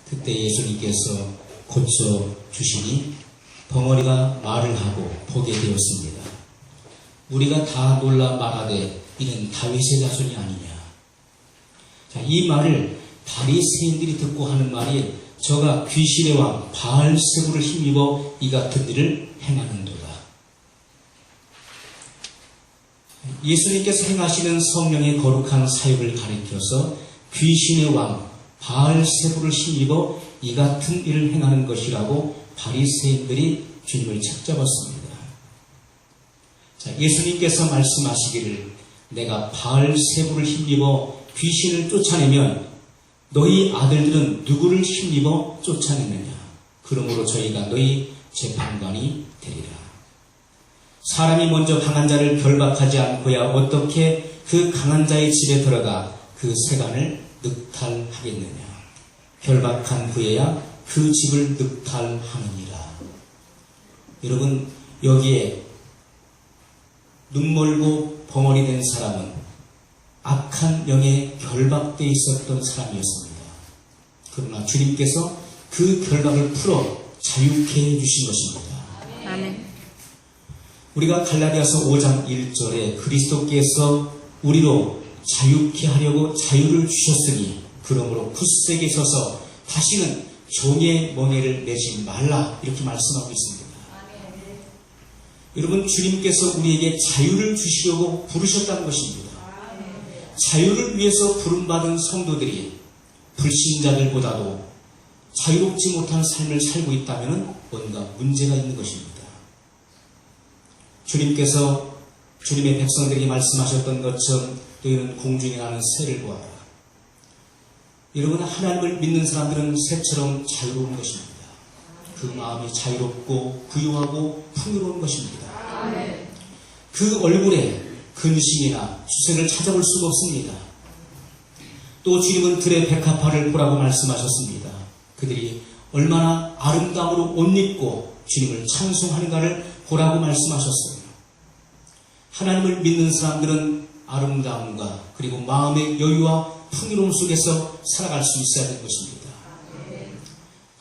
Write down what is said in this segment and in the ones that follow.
그때 예수님께서 고쳐주시니 벙어리가 말을 하고 보게 되었습니다. 우리가 다 놀라 말하되 이는 다윗의 자손이 아니냐. 자, 이 말을 바리새인들이 듣고 하는 말이 저가 귀신의 왕 바알세부를 힘입어 이 같은 일을 행하는도다. 예수님께서 행하시는 성령의 거룩한 사역을 가리켜서 귀신의 왕 바알세부를 힘입어 이 같은 일을 행하는 것이라고 바리새인들이 주님을 책잡았습니다. 자, 예수님께서 말씀하시기를 내가 바알세부를 힘입어 귀신을 쫓아내면 너희 아들들은 누구를 힘입어 쫓아내느냐. 그러므로 저희가 너희 재판관이 되리라. 사람이 먼저 강한 자를 결박하지 않고야 어떻게 그 강한 자의 집에 들어가 그 세간을 늑탈하겠느냐. 결박한 후에야 그 집을 늑탈하느니라. 여러분, 여기에 눈멀고 벙어리 된 사람은 악한 영에 결박되어 있었던 사람이었습니다. 그러나 주님께서 그 결박을 풀어 자유케 해주신 것입니다. 아멘. 우리가 갈라디아서 5장 1절에 그리스도께서 우리로 자유케 하려고 자유를 주셨으니 그러므로 굳세게 서서 다시는 종의 멍에를 매지 말라, 이렇게 말씀하고 있습니다. 여러분, 주님께서 우리에게 자유를 주시려고 부르셨다는 것입니다. 자유를 위해서 부름받은 성도들이 불신자들보다도 자유롭지 못한 삶을 살고 있다면 뭔가 문제가 있는 것입니다. 주님께서 주님의 백성들에게 말씀하셨던 것처럼 너희는 공중에 나는 새를 보아라. 여러분, 하나님을 믿는 사람들은 새처럼 자유로운 것입니다. 그 마음이 자유롭고 부유하고 풍요로운 것입니다. 그 얼굴에 근심이나 수색을 찾아볼 수가 없습니다. 또 주님은 들의 백합화를 보라고 말씀하셨습니다. 그들이 얼마나 아름다움으로 옷 입고 주님을 찬송하는가를 보라고 말씀하셨어요. 하나님을 믿는 사람들은 아름다움과 그리고 마음의 여유와 풍요로움 속에서 살아갈 수 있어야 되는 것입니다.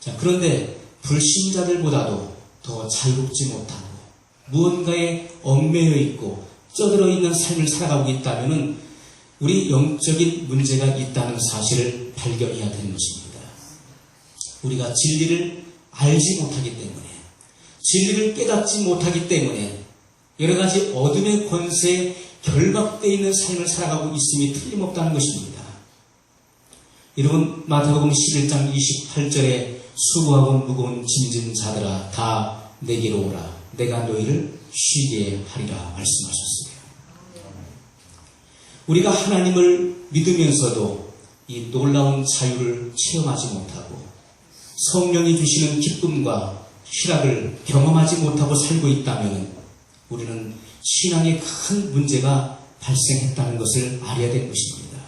자, 그런데 불신자들보다도 더 자유롭지 못하고 무언가에 얽매여 있고 쩌들어 있는 삶을 살아가고 있다면 우리 영적인 문제가 있다는 사실을 발견해야 되는 것입니다. 우리가 진리를 알지 못하기 때문에, 진리를 깨닫지 못하기 때문에 여러 가지 어둠의 권세에 결박되어 있는 삶을 살아가고 있음이 틀림없다는 것입니다. 여러분, 마태복음 11장 28절에 수고하고 무거운 짐진 자들아 다 내게로 오라. 내가 너희를 쉬게 하리라 말씀하셨어요. 우리가 하나님을 믿으면서도 이 놀라운 자유를 체험하지 못하고 성령이 주시는 기쁨과 희락을 경험하지 못하고 살고 있다면 우리는 신앙에 큰 문제가 발생했다는 것을 알아야 되는 것입니다.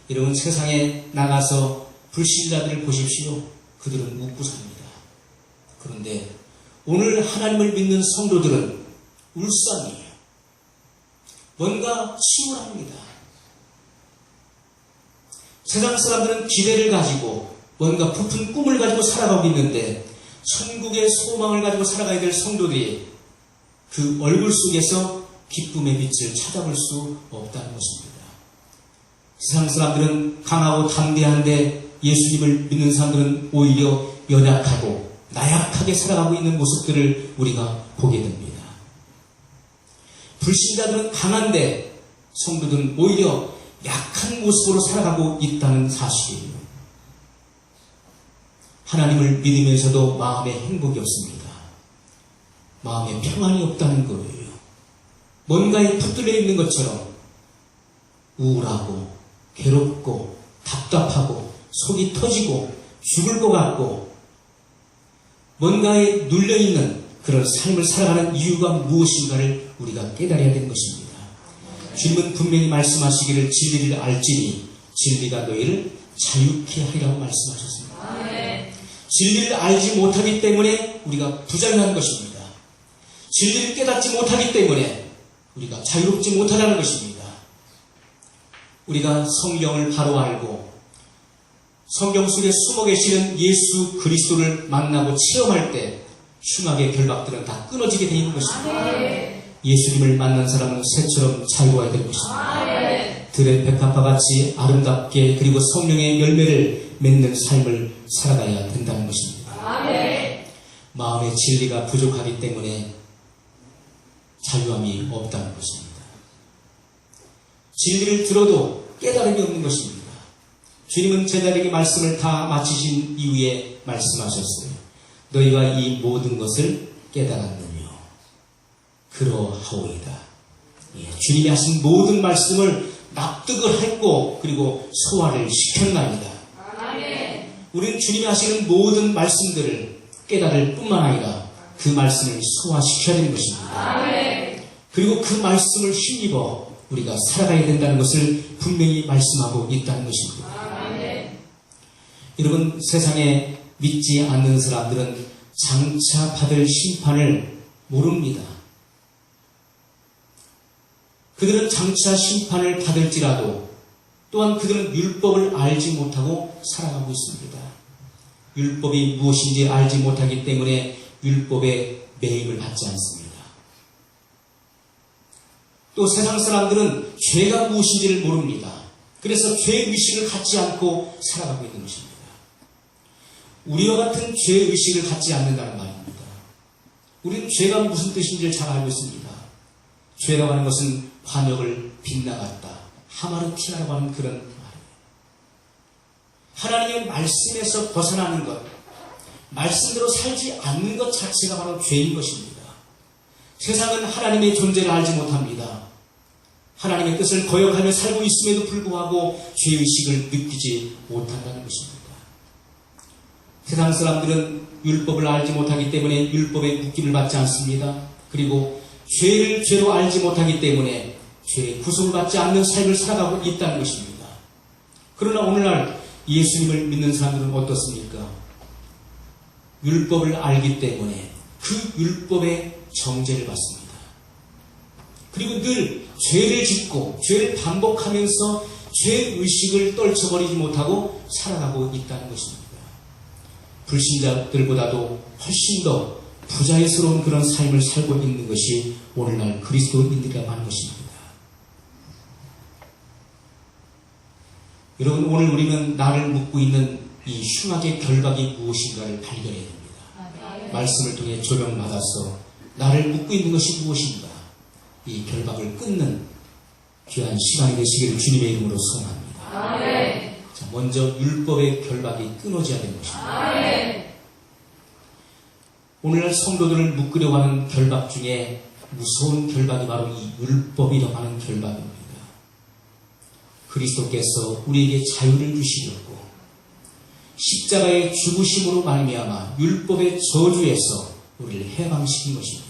여러분, 세상에 나가서 불신자들을 보십시오. 그들은 웃고 삽니다. 그런데 오늘 하나님을 믿는 성도들은 울상이에요. 뭔가 침울합니다. 세상 사람들은 기대를 가지고 뭔가 부푼 꿈을 가지고 살아가고 있는데 천국의 소망을 가지고 살아가야 될 성도들이 그 얼굴 속에서 기쁨의 빛을 찾아볼 수 없다는 것입니다. 세상 사람들은 강하고 담대한데 예수님을 믿는 사람들은 오히려 연약하고 나약하게 살아가고 있는 모습들을 우리가 보게 됩니다. 불신자들은 강한데 성도들은 오히려 약한 모습으로 살아가고 있다는 사실이에요. 하나님을 믿으면서도 마음에 행복이 없습니다. 마음에 평안이 없다는 거예요. 뭔가에 붙들려 있는 것처럼 우울하고 괴롭고 답답하고 속이 터지고 죽을 것 같고 뭔가에 눌려있는 그런 삶을 살아가는 이유가 무엇인가를 우리가 깨달아야 되는 것입니다. 주님은 분명히 말씀하시기를 진리를 알지니 진리가 너희를 자유케 하리라고 말씀하셨습니다. 진리를 알지 못하기 때문에 우리가 부자유한 것입니다. 진리를 깨닫지 못하기 때문에 우리가 자유롭지 못하다는 것입니다. 우리가 성경을 바로 알고 성경 속에 숨어 계시는 예수 그리스도를 만나고 체험할 때 흉악의 결박들은 다 끊어지게 되어 있는 것입니다. 예수님을 만난 사람은 새처럼 자유해야 될 것입니다. 들의 백합화 같이 아름답게 그리고 성령의 열매를 맺는 삶을 살아가야 된다는 것입니다. 마음의 진리가 부족하기 때문에 자유함이 없다는 것입니다. 진리를 들어도 깨달음이 없는 것입니다. 주님은 제자에게 말씀을 다 마치신 이후에 말씀하셨어요. 너희가 이 모든 것을 깨달았느뇨. 그러하오이다. 주님이 하신 모든 말씀을 납득을 했고 그리고 소화를 시켰나이다. 우리는 주님이 하시는 모든 말씀들을 깨달을 뿐만 아니라 그 말씀을 소화시켜야 되는 것입니다. 그리고 그 말씀을 힘입어 우리가 살아가야 된다는 것을 분명히 말씀하고 있다는 것입니다. 여러분, 세상에 믿지 않는 사람들은 장차 받을 심판을 모릅니다. 그들은 장차 심판을 받을지라도 또한 그들은 율법을 알지 못하고 살아가고 있습니다. 율법이 무엇인지 알지 못하기 때문에 율법에 매임을 받지 않습니다. 또 세상 사람들은 죄가 무엇인지를 모릅니다. 그래서 죄의식을 갖지 않고 살아가고 있는 것입니다. 우리와 같은 죄의식을 갖지 않는다는 말입니다. 우리는 죄가 무슨 뜻인지를 잘 알고 있습니다. 죄라고 하는 것은 관역을 빗나갔다. 하마르티아라고 하는 그런 말이에요. 하나님의 말씀에서 벗어나는 것, 말씀대로 살지 않는 것 자체가 바로 죄인 것입니다. 세상은 하나님의 존재를 알지 못합니다. 하나님의 뜻을 거역하며 살고 있음에도 불구하고 죄의식을 느끼지 못한다는 것입니다. 세상 사람들은 율법을 알지 못하기 때문에 율법에 묶임을 받지 않습니다. 그리고 죄를 죄로 알지 못하기 때문에 죄의 구속을 받지 않는 삶을 살아가고 있다는 것입니다. 그러나 오늘날 예수님을 믿는 사람들은 어떻습니까? 율법을 알기 때문에 그 율법의 정죄를 받습니다. 그리고 늘 죄를 짓고 죄를 반복하면서 죄의식을 떨쳐버리지 못하고 살아가고 있다는 것입니다. 불신자들보다도 훨씬 더 부자유스러운 그런 삶을 살고 있는 것이 오늘날 그리스도인들이라고 하는 것입니다. 여러분, 오늘 우리는 나를 묻고 있는 이 흉악의 결박이 무엇인가를 발견해야 됩니다. 말씀을 통해 조명받아서 나를 묻고 있는 것이 무엇인가, 이 결박을 끊는 귀한 시간이 되시기를 주님의 이름으로 소원합니다. 자, 먼저 율법의 결박이 끊어져야 되는 것입니다. 오늘날 성도들을 묶으려고 하는 결박 중에 무서운 결박이 바로 이 율법이라고 하는 결박입니다. 그리스도께서 우리에게 자유를 주시려고 십자가의 죽으심으로 말미암아 율법의 저주에서 우리를 해방시킨 것입니다.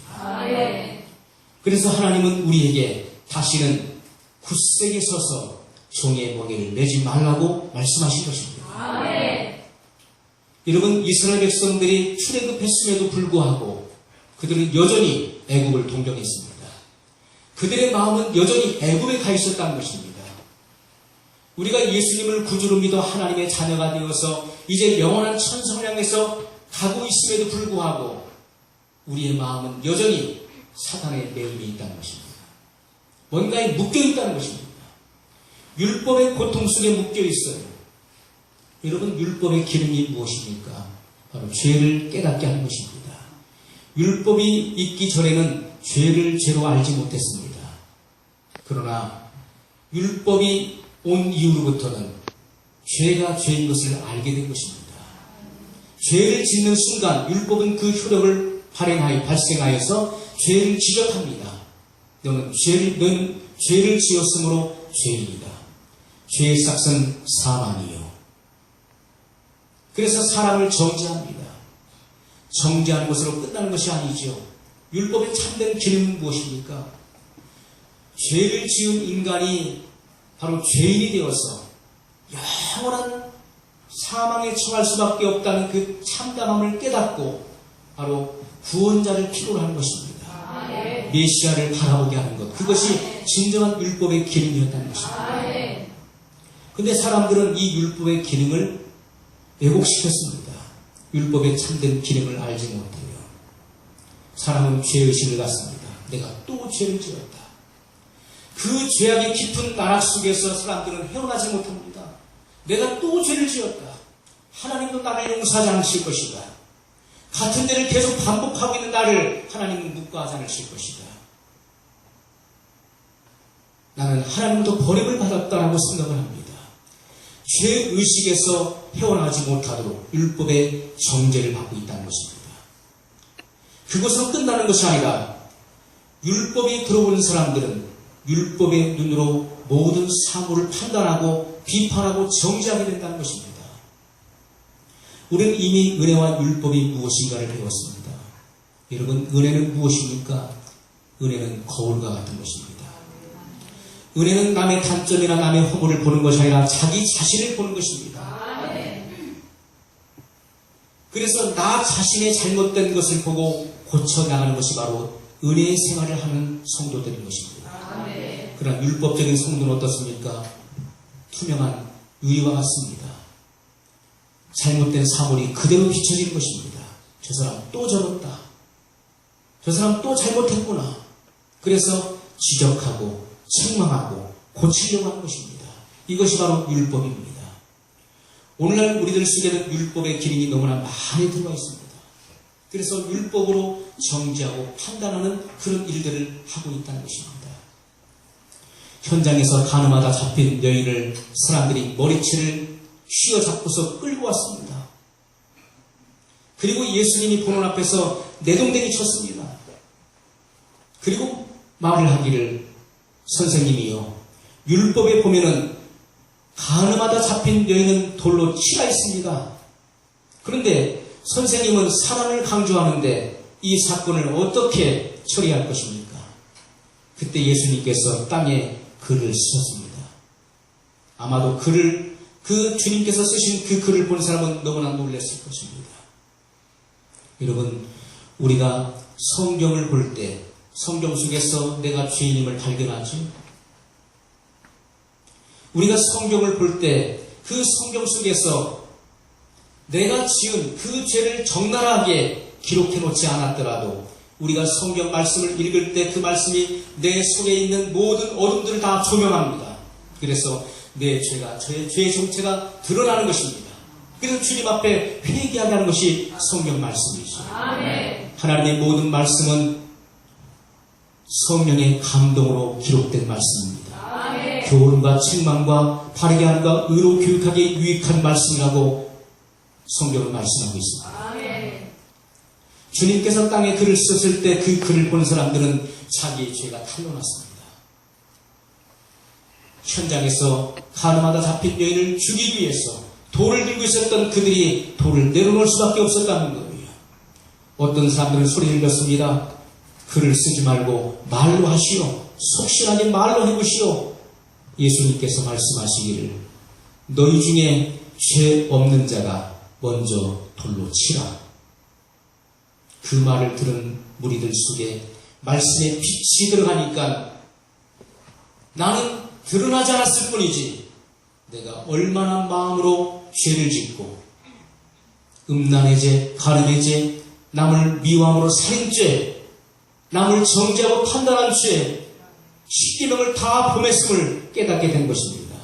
그래서 하나님은 우리에게 다시는 굳세게 서서 종의 멍에를 매지 말라고 말씀하신 것입니다. 여러분, 이스라엘 백성들이 출애굽했음에도 불구하고 그들은 여전히 애굽을 동경했습니다. 그들의 마음은 여전히 애굽에 가 있었다는 것입니다. 우리가 예수님을 구주로 믿어 하나님의 자녀가 되어서 이제 영원한 천성을 향해서 가고 있음에도 불구하고 우리의 마음은 여전히 사단의 매임에 있다는 것입니다. 뭔가에 묶여 있다는 것입니다. 율법의 고통 속에 묶여 있어요. 여러분, 율법의 기름이 무엇입니까? 바로 죄를 깨닫게 하는 것입니다. 율법이 있기 전에는 죄를 죄로 알지 못했습니다. 그러나 율법이 온 이후로부터는 죄가 죄인 것을 알게 된 것입니다. 죄를 짓는 순간 율법은 그 효력을 발생하여서 죄를 지적합니다. 너는 죄를 지었으므로 죄인이다. 죄의 삭은 사망이요. 그래서 사람을 정죄합니다. 정죄하는 것으로 끝나는 것이 아니죠. 율법의 참된 기능은 무엇입니까? 죄를 지은 인간이 바로 죄인이 되어서 영원한 사망에 처할 수밖에 없다는 그 참담함을 깨닫고 바로 구원자를 필요로 하는 것입니다. 메시아를 바라보게 하는 것, 그것이 진정한 율법의 기능이었다는 것입니다. 그런데 사람들은 이 율법의 기능을 왜곡시켰습니다. 율법의 참된 기능을 알지 못해요. 사람은 죄의식을 갖습니다. 내가 또 죄를 지었다. 그 죄악의 깊은 나락 속에서 사람들은 헤어나지 못합니다. 내가 또 죄를 지었다. 하나님도 나를 용서하지 않으실 것이다. 같은 죄를 계속 반복하고 있는 나를 하나님은 묵과하지 않으실 것이다. 나는 하나님도 버림을 받았다라고 생각을 합니다. 죄의식에서 헤어나지 못하도록 율법의 정죄를 받고 있다는 것입니다. 그것으로 끝나는 것이 아니라 율법이 들어오는 사람들은 율법의 눈으로 모든 사물을 판단하고 비판하고 정죄하게 된다는 것입니다. 우리는 이미 은혜와 율법이 무엇인가를 배웠습니다. 여러분, 은혜는 무엇입니까? 은혜는 거울과 같은 것입니다. 은혜는 남의 단점이나 남의 허물을 보는 것이 아니라 자기 자신을 보는 것입니다. 그래서 나 자신의 잘못된 것을 보고 고쳐나가는 것이 바로 은혜의 생활을 하는 성도들인 것입니다. 그러나 율법적인 성도는 어떻습니까? 투명한 유리와 같습니다. 잘못된 사물이 그대로 비춰지는 것입니다. 저 사람 또 저렇다. 저 사람 또 잘못했구나. 그래서 지적하고 책망하고 고치려고 하는 것입니다. 이것이 바로 율법입니다. 오늘날 우리들 속에는 율법의 기능이 너무나 많이 들어와 있습니다. 그래서 율법으로 정죄하고 판단하는 그런 일들을 하고 있다는 것입니다. 현장에서 가늠하다 잡힌 여인을 사람들이 머리채를 휘어잡고서 끌고 왔습니다. 그리고 예수님이 보는 앞에서 내동댕이 쳤습니다. 그리고 말을 하기를, 선생님이요, 율법에 보면은 가늠하다 잡힌 여인은 돌로 치라 있습니다. 그런데 선생님은 사랑을 강조하는데 이 사건을 어떻게 처리할 것입니까? 그때 예수님께서 땅에 글을 쓰셨습니다. 아마도 그 주님께서 쓰신 그 글을 본 사람은 너무나 놀랐을 것입니다. 여러분, 우리가 성경을 볼 때 성경 속에서 내가 죄인임을 발견하지? 우리가 성경을 볼 때 그 성경 속에서 내가 지은 그 죄를 적나라하게 기록해 놓지 않았더라도 우리가 성경 말씀을 읽을 때 그 말씀이 내 속에 있는 모든 어둠들을 다 조명합니다. 그래서 내 죄가, 저의 죄의 정체가 드러나는 것입니다. 그래서 주님 앞에 회개하게 하는 것이 성경 말씀이죠. 하나님의 모든 말씀은 성령의 감동으로 기록된 말씀입니다. 교훈과 책망과 바르게 함과 의로 교육하기에 유익한 말씀이라고 성경은 말씀하고 있습니다. 주님께서 땅에 글을 썼을 때 그 글을 본 사람들은 자기의 죄가 탄로났습니다. 현장에서 가늠하다 잡힌 여인을 죽이기 위해서 돌을 들고 있었던 그들이 돌을 내려놓을 수밖에 없었다는 거예요. 어떤 사람들은 소리 질렀습니다. 글을 쓰지 말고 말로 하시오. 속실하게 말로 해보시오. 예수님께서 말씀하시기를, 너희 중에 죄 없는 자가 먼저 돌로 치라. 그 말을 들은 무리들 속에 말씀의 빛이 들어가니까 나는 드러나지 않았을 뿐이지 내가 얼마나 마음으로 죄를 짓고 음란의 죄, 가늠의 죄, 남을 미워함으로 살인죄, 남을 정죄하고 판단한 죄, 10계명을 다 범했음을 깨닫게 된 것입니다.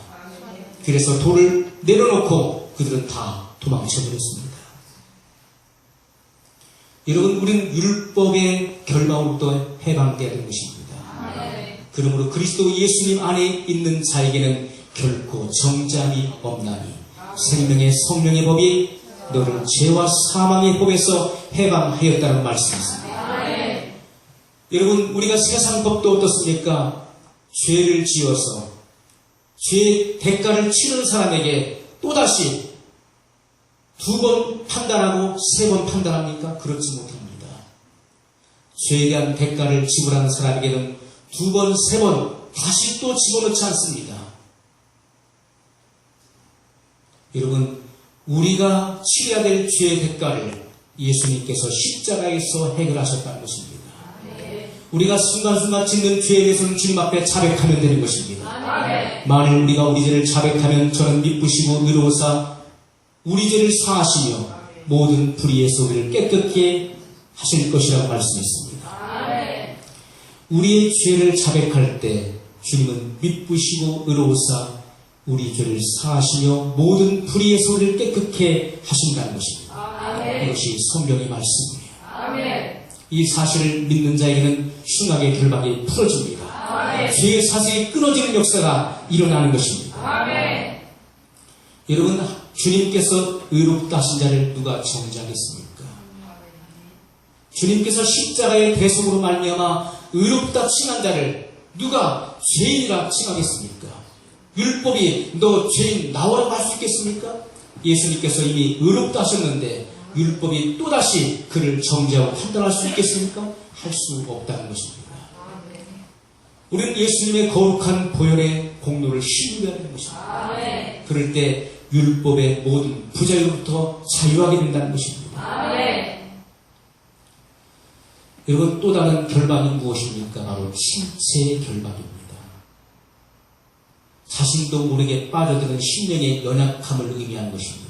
그래서 돌을 내려놓고 그들은 다 도망쳐버렸습니다. 여러분, 우리는 율법의 결박으로부터 해방되어야 되는 것입니다. 그러므로 그리스도 예수님 안에 있는 자에게는 결코 정죄함이 없나니 생명의 성령의 법이 너를 죄와 사망의 법에서 해방하였다는 말씀이십니다. 여러분, 우리가 세상 법도 어떻습니까? 죄를 지어서 죄의 대가를 치르는 사람에게 또다시 2번 판단하고 3번 판단합니까? 그렇지 못합니다. 죄에 대한 대가를 지불하는 사람에게는 2번, 3번 다시 또 집어넣지 않습니다. 여러분, 우리가 치러야 될 죄의 대가를 예수님께서 십자가에서 해결하셨다는 것입니다. 우리가 순간순간 짓는 죄에 대해서는 주님 앞에 자백하면 되는 것입니다. 만일 우리가 우리 죄를 자백하면 저는 미쁘시고 의로우사 우리 죄를 사하시며 모든 불의에서 우리를 깨끗게 하실 것이라고 말씀했습니다. 우리의 죄를 자백할 때 주님은 미쁘시고 의로우사 우리 죄를 사하시며 모든 불의에서 우리를 깨끗게 하신다는 것입니다. 이것이 성경의 말씀이에요. 이 사실을 믿는 자에게는 흉악의 결박이 풀어집니다. 죄의 사슬이 끊어지는 역사가 일어나는 것입니다. 여러분, 주님께서 의롭다 하신 자를 누가 정죄하겠습니까? 주님께서 십자가의 대속으로 말미암아 의롭다 칭한 자를 누가 죄인이라 칭하겠습니까? 율법이 너 죄인 나오라고 할 수 있겠습니까? 예수님께서 이미 의롭다 하셨는데 율법이 또다시 그를 정죄하고 판단할 수 있겠습니까? 할 수 없다는 것입니다. 우리는 예수님의 거룩한 보혈의 공로를 신뢰해야 되는 것입니다. 그럴 때 율법의 모든 부자유로부터 자유하게 된다는 것입니다. 여러분, 또 다른 결박이 무엇입니까? 바로 신체의 결박입니다. 자신도 모르게 빠져드는 심령의 연약함을 의미하는 것입니다.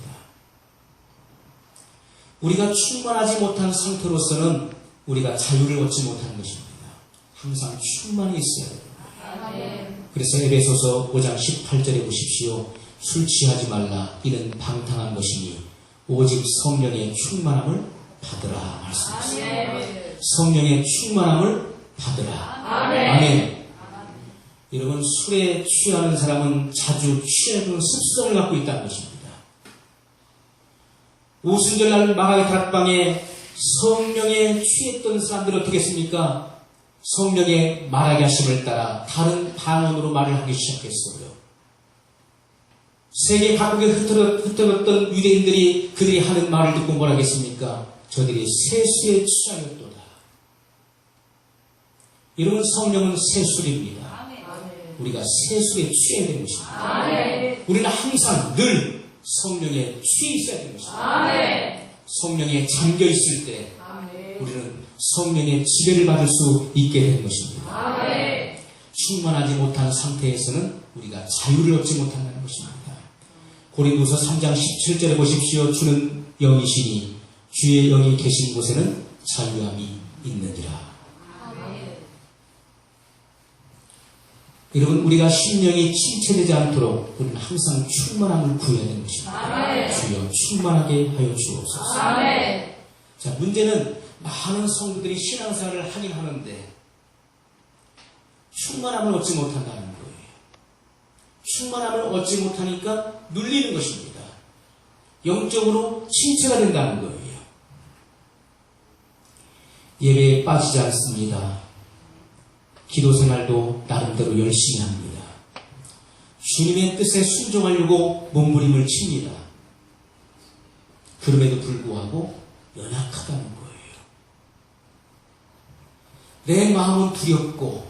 우리가 충만하지 못한 상태로서는 우리가 자유를 얻지 못하는 것입니다. 항상 충만히 있어야 됩니다. 그래서 에베소서 5장 18절에 보십시오. 술 취하지 말라. 이는 방탕한 것이니 오직 성령의 충만함을 받으라 말씀하셨습니다. 성령의 충만함을 받으라. 아멘. 여러분, 술에 취하는 사람은 자주 취하는 습성을 갖고 있다는 것입니다. 오순절날 마가의 다락방에 성령에 취했던 사람들은 어떻게 했습니까? 성령의 말하게 하심을 따라 다른 방언으로 말을 하기 시작했어요. 세계 각국에 흩어졌던 유대인들이 그들이 하는 말을 듣고 뭐라 하겠습니까? 저들이 세수에 취하였도다. 여러분, 성령은 세술입니다. 우리가 세술에 취해야 되는 것입니다. 우리는 항상 늘 성령에 취해 있어야 되는 것입니다. 성령에 잠겨 있을 때 우리는 성령의 지배를 받을 수 있게 되는 것입니다. 충만하지 못한 상태에서는 우리가 자유를 얻지 못한다는 것입니다. 고린도서 3장 17절에 보십시오. 주는 영이시니 주의 영이 계신 곳에는 자유함이 있느니라. 여러분, 우리가 심령이 침체되지 않도록 우리는 항상 충만함을 구해야 되는 것입니다. 주여 충만하게 하여 주옵소서. 자, 문제는 많은 성도들이 신앙생활을 하긴 하는데 충만함을 얻지 못한다는 거예요. 충만함을 얻지 못하니까 눌리는 것입니다. 영적으로 침체가 된다는 거예요. 예배에 빠지지 않습니다. 기도 생활도 나름대로 열심히 합니다. 주님의 뜻에 순종하려고 몸부림을 칩니다. 그럼에도 불구하고 연약하다는 거예요. 내 마음은 두렵고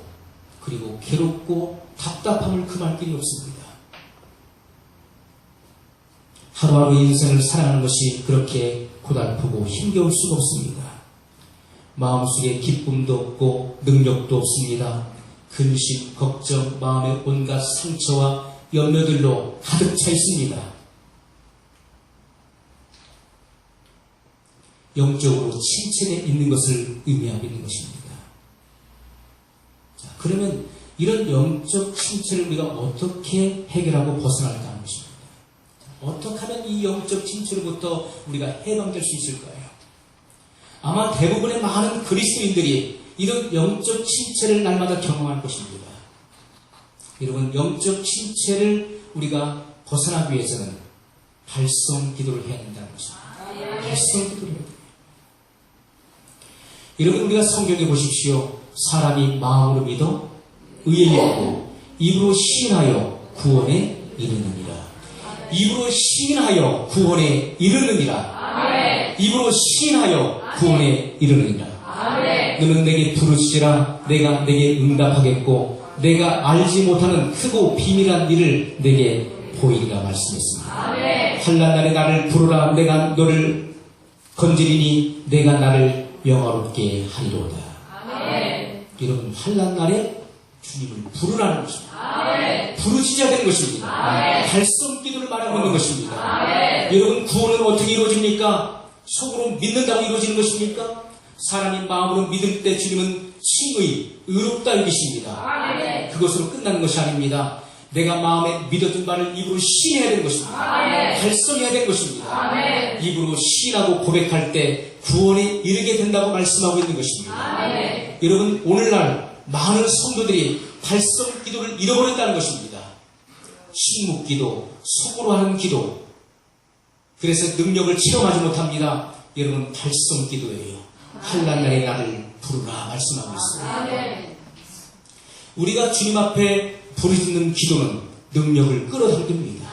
그리고 괴롭고 답답함을 금할 길이 없습니다. 하루하루 인생을 살아가는 것이 그렇게 고달프고 힘겨울 수가 없습니다. 마음속에 기쁨도 없고 능력도 없습니다. 근심, 걱정, 마음의 온갖 상처와 염려들로 가득 차 있습니다. 영적으로 침체되어 있는 것을 의미하고 있는 것입니다. 자, 그러면 이런 영적 침체를 우리가 어떻게 해결하고 벗어날까 하는 것입니다. 어떻게 하면 이 영적 침체로부터 우리가 해방될 수 있을까요? 아마 대부분의 많은 그리스도인들이 이런 영적 침체를 날마다 경험할 것입니다. 여러분, 영적 침체를 우리가 벗어나기 위해서는 발성 기도를 해야 된다는 것입니다. 발성 기도를 해야 돼요. 여러분, 우리가 성경에 보십시오. 사람이 마음으로 믿어 의에 이르고 입으로 시인하여 구원에 이르느니라. 입으로 시인하여 구원에 이르느니라. 입으로 시인하여 구원에 이르느니라. 너는 내게 부르시라. 내가 내게 응답하겠고 내가 알지 못하는 크고 비밀한 일을 내게 보이리라 말씀했습니다. 환난 날에 나를 부르라. 내가 너를 건지리니 내가 나를 영화롭게 하리로다. 여러분, 환난 날에 주님을 부르라는 것입니다. 부르짖어야 되는 것입니다. 발성 기도를 말하고 있는 것입니다. 여러분, 구원은 어떻게 이루어집니까? 속으로 믿는다고 이루어지는 것입니까? 사람이 마음으로 믿을 때 주님은 칭의, 의롭다 여기십니다. 그것으로 끝나는 것이 아닙니다. 내가 마음에 믿었던 바를 입으로 시인해야 되는 것입니다. 발성해야 되는 것입니다. 입으로 시인하고 고백할 때 구원에 이르게 된다고 말씀하고 있는 것입니다. 여러분, 오늘날 많은 성도들이 발성 기도를 잃어버렸다는 것입니다. 식묵기도, 속으로 하는 기도, 그래서 능력을 체험하지 못합니다. 여러분, 발성 기도예요. 환난날에 나를 부르라 말씀하고 있습니다. 우리가 주님 앞에 부르짖는 기도는 능력을 끌어당깁니다.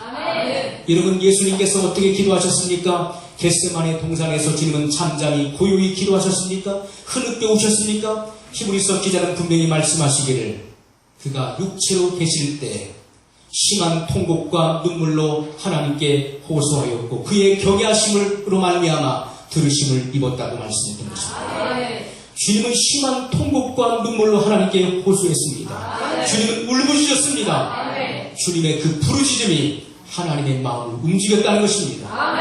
여러분, 예수님께서 어떻게 기도하셨습니까? 겟세마네 동산에서 주님은 잠잠히 고요히 기도하셨습니까? 흐느껴 오셨습니까? 히브리서 기자는 분명히 말씀하시기를 그가 육체로 계실 때 심한 통곡과 눈물로 하나님께 호소하였고 그의 경외하심으로 말미암아 들으심을 입었다고 말씀했던 것입니다. 주님은 심한 통곡과 눈물로 하나님께 호소했습니다. 주님은 울부짖었습니다. 주님의 그 부르짖음이 하나님의 마음을 움직였다는 것입니다.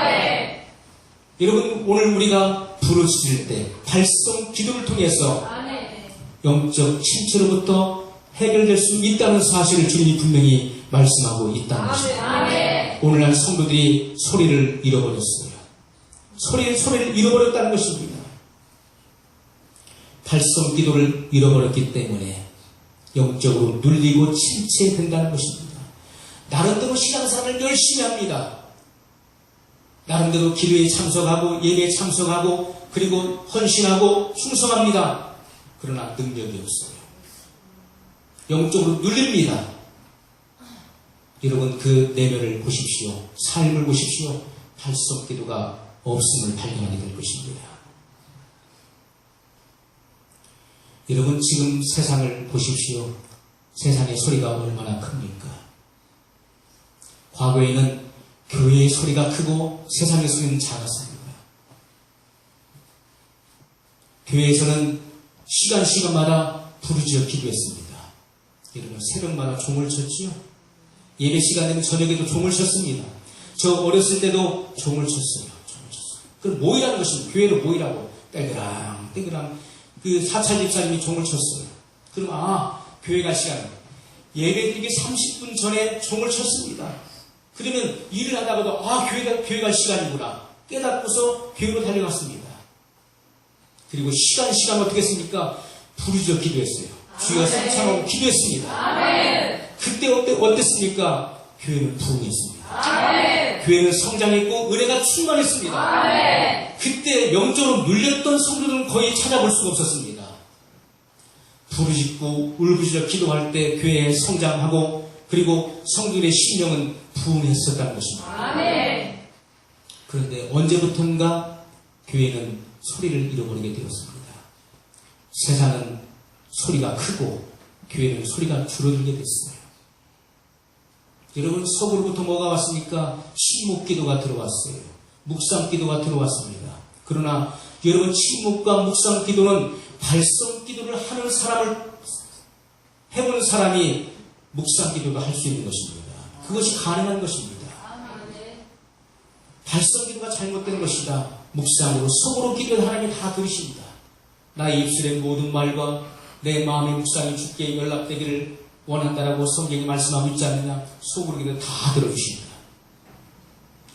여러분, 오늘 우리가 부르짖을 때 발성 기도를 통해서 영적 침체로부터 해결될 수 있다는 사실을 주님이 분명히 말씀하고 있다는 것입니다. 오늘날 성도들이 소리를 잃어버렸어요. 소리를 잃어버렸다는 것입니다. 발성 기도를 잃어버렸기 때문에 영적으로 눌리고 침체된다는 것입니다. 나름대로 신앙생활을 열심히 합니다. 나름대로 기도에 참석하고 예배에 참석하고 그리고 헌신하고 충성합니다. 그러나 능력이 없어요. 영적으로 눌립니다. 여러분, 그 내면을 보십시오. 삶을 보십시오. 발성 기도가 없음을 발견하게 될 것입니다. 여러분, 지금 세상을 보십시오. 세상의 소리가 얼마나 큽니까? 과거에는 교회의 소리가 크고 세상의 소리는 작았습니다. 교회에서는 시간마다 부르짖어 기도했습니다. 여러분, 새벽마다 종을 쳤지요? 예배 시간 되면 저녁에도 종을 쳤습니다. 저 어렸을 때도 종을 쳤어요. 그럼 모이라는 것입니다. 교회로 모이라고. 땡그랑. 그 사찰 집사님이 종을 쳤어요. 그럼, 교회 갈 시간. 예배 드리기 30분 전에 종을 쳤습니다. 그러면 일을 하다가도, 교회 갈 시간이구나. 깨닫고서 교회로 달려갔습니다. 그리고 시간 어떻게 했습니까? 부르짖어 기도했어요. 주여 삼창하고 기도했습니다. 그때 어땠습니까? 교회는 부흥했습니다. 교회는 성장했고 은혜가 충만했습니다. 그때 영적으로 눌렸던 성도들은 거의 찾아볼 수가 없었습니다. 부르짖고 울부짖어 기도할 때 교회에 성장하고 그리고 성도들의 심령은 부흥했었다는 것입니다. 그런데 언제부턴가 교회는 소리를 잃어버리게 되었습니다. 세상은 소리가 크고 교회는 소리가 줄어들게 됐어요. 여러분, 속으로부터 뭐가 왔습니까? 침묵기도가 들어왔어요. 묵상기도가 들어왔습니다. 그러나 여러분, 침묵과 묵상기도는 발성기도를 하는 사람을 해본 사람이 묵상기도를 할 수 있는 것입니다. 그것이 가능한 것입니다. 발성기도가 잘못된 것이다. 묵상으로 속으로 기도를 하나님이 다 들으십니다. 나의 입술의 모든 말과 내 마음의 묵상이 주께 연락되기를 원한다라고 성경이 말씀하고 있지 않느냐. 속으로 기도 다 들어주십니다.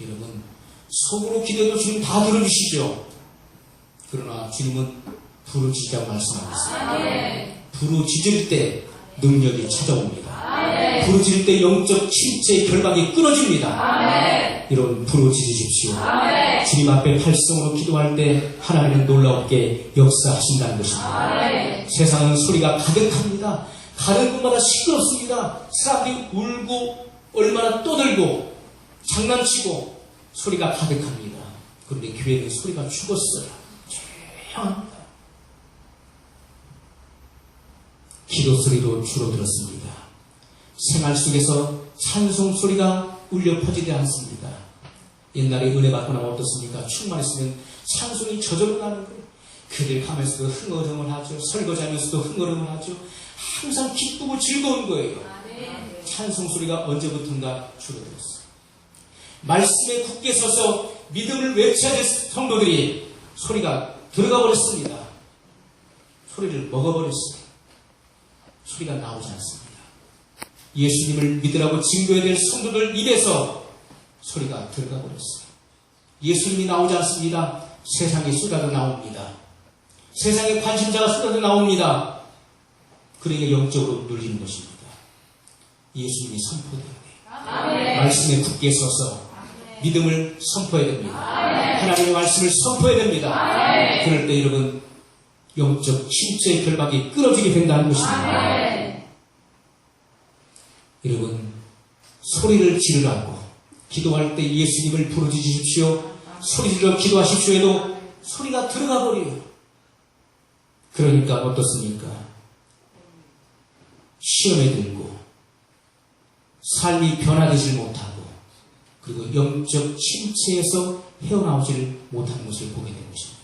여러분, 속으로 기도도 주님 다 들어주시죠. 그러나 주님은 부르짖으라고 말씀하고 있습니다. 부르짖을 때 능력이 찾아옵니다. 부르짖을 때 영적 침체의 결박이 끊어집니다. 여러분, 부르짖으십시오. 주님 앞에 발성으로 기도할 때 하나님은 놀랍게 역사하신다는 것입니다. 세상은 소리가 가득합니다. 가는 곳마다 시끄럽습니다. 사람들이 울고 얼마나 떠들고 장난치고 소리가 가득합니다. 그런데 교회는 소리가 죽었어요. 조용합니다. 기도 소리도 줄어들었습니다. 생활 속에서 찬송 소리가 울려 퍼지지 않습니다. 옛날에 은혜 받고 나면 어떻습니까? 충만했으면 찬송이 저절로 나는 거예요. 그들 가면서도 흥얼흥얼하죠. 설거지하면서도 흥얼흥얼하죠. 항상 기쁘고 즐거운 거예요. 찬송 소리가 언제부턴가 줄어들었어요. 말씀에 굳게 서서 믿음을 외쳐야 될 성도들이 소리가 들어가 버렸습니다. 소리를 먹어버렸어요. 소리가 나오지 않습니다. 예수님을 믿으라고 증거해야 될 성도들 입에서 소리가 들어가 버렸어요. 예수님이 나오지 않습니다. 세상에 쏟아져 나옵니다. 세상에 관심자가 쏟아져 나옵니다. 그러니까 영적으로 눌리는 것입니다. 예수님이 선포되어야 돼요. 말씀에 굳게 서서 믿음을 선포해야 됩니다. 하나님의 말씀을 선포해야 됩니다. 그럴 때 여러분 영적 침체의 결박이 끊어지게 된다는 것입니다. 여러분 소리를 지르라고 기도할 때 예수님을 부르짖으십시오. 소리 질러 기도하십시오 해도 소리가 들어가 버려요. 그러니까 어떻습니까? 시험에 들고 삶이 변화되질 못하고 그리고 영적 침체에서 헤어나오지를 못하는 것을 보게 되는 것입니다.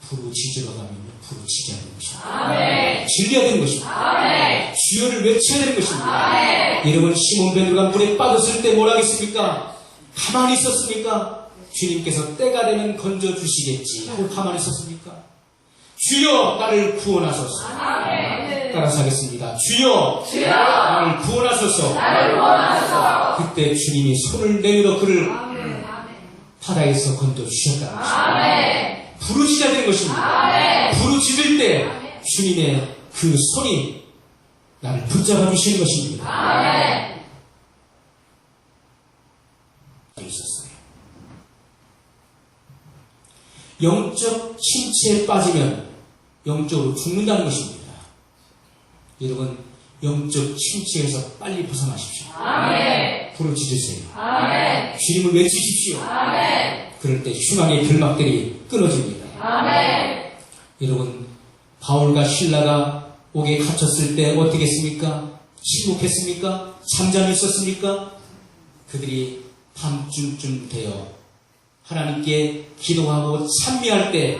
부르짖으러 가면 부르짖어야 되는 것입니다. 질려야 되는 것입니다. 주여를 외쳐야 되는 것입니다. 여러분 시몬 베드로가 물에 빠졌을 때 뭐라 했습니까? 가만히 있었습니까? 주님께서 때가 되면 건져주시겠지 하고 가만히 있었습니까? 주여 나를 구원하소서. 따라서 하겠습니다. 주여 나를 구원하소서. 그때 주님이 손을 내밀어 그를 바다에서 건져주셨다는 것입니다. 부르짖어야 되는 것입니다. 부르짖을 때 주님의 그 손이 나를 붙잡아 주시는 것입니다. 있었어요. 영적 침체에 빠지면 영적으로 죽는다는 것입니다. 여러분 영적 침체에서 빨리 벗어나십시오. 부르짖으세요. 주님을 외치십시오. 그럴 때 흉악의 결박들이 끊어집니다. 여러분 바울과 실라가 옥에 갇혔을 때 어떻게 했습니까? 침묵했습니까? 잠잠히 있었습니까? 그들이 밤중쯤 되어 하나님께 기도하고 찬미할 때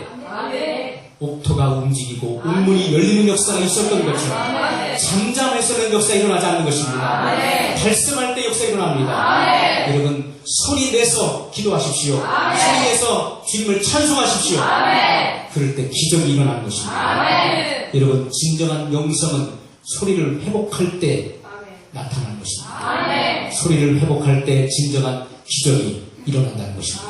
옥토가 움직이고 옥문이 열리는 역사가 있었던 것처럼 잠잠해서는 역사가 일어나지 않는 것입니다. 발성할 때 역사가 일어납니다. 여러분 소리 내서 기도하십시오. 소리 내서 주님을 찬송하십시오. 그럴 때 기적이 일어나는 것입니다. 여러분 진정한 영성은 소리를 회복할 때 나타나는 것입니다. 소리를 회복할 때 진정한 기적이 일어난다는 것입니다.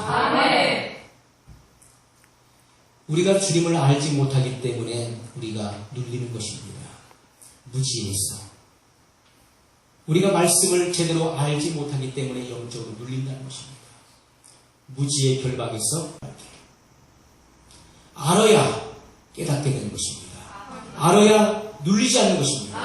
우리가 주님을 알지 못하기 때문에 우리가 눌리는 것입니다. 무지에서 우리가 말씀을 제대로 알지 못하기 때문에 영적으로 눌린다는 것입니다. 무지의 결박에서 알아야 깨닫게 되는 것입니다. 알아야 눌리지 않는 것입니다.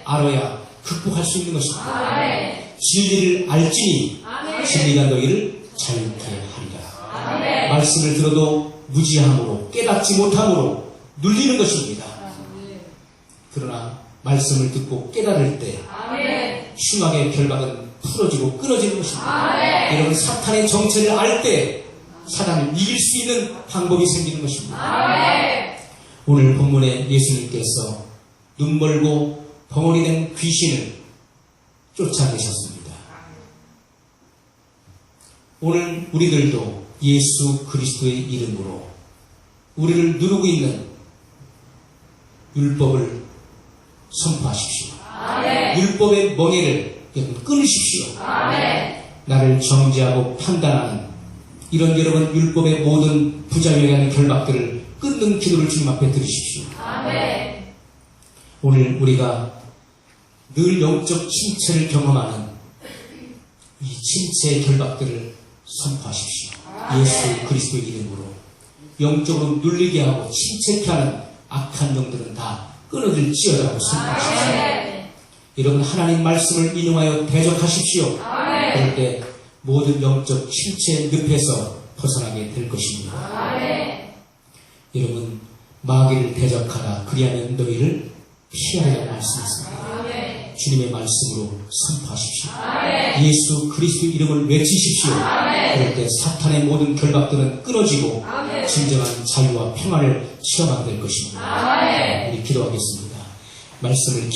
알아야 극복할 수 있는 것입니다. 진리를 알지니 진리가 너희를 자유케 하리라. 말씀을 들어도 무지함으로 깨닫지 못함으로 눌리는 것입니다. 그러나 말씀을 듣고 깨달을 때 흉악의 결박은 풀어지고 끊어지는 것입니다. 여러분 사탄의 정체를 알 때 사단을 이길 수 있는 방법이 생기는 것입니다. 오늘 본문에 예수님께서 눈멀고 벙어리 된 귀신을 쫓아내셨습니다. 오늘 우리들도 예수 그리스도의 이름으로 우리를 누르고 있는 율법을 선포하십시오. 율법의 멍에를 끊으십시오. 나를 정죄하고 판단하는 이런 여러분 율법의 모든 부작용에 대한 결박들을 끊는 기도를 주님 앞에 드리십시오. 오늘 우리가 늘 영적 침체를 경험하는 이 침체의 결박들을 선포하십시오. 예수 그리스도의 이름으로 영적으로 눌리게 하고 침체케 하는 악한 영들은 다 끊어질지어다라고 선포하십시오. 여러분 하나님 말씀을 인용하여 대적하십시오. 그럴 때 모든 영적 침체의 늪에서 벗어나게 될 것입니다. 여러분 마귀를 대적하라 그리하면 너희를 피하리라고 말씀했습니다. 주님의 말씀으로 선포하십시오. 예수 그리스도 이름을 외치십시오. 그럴 때 사탄의 모든 결박들은 끊어지고 진정한 자유와 평안을 체험하게 될 것입니다. 우리 기도하겠습니다. 말씀을 기억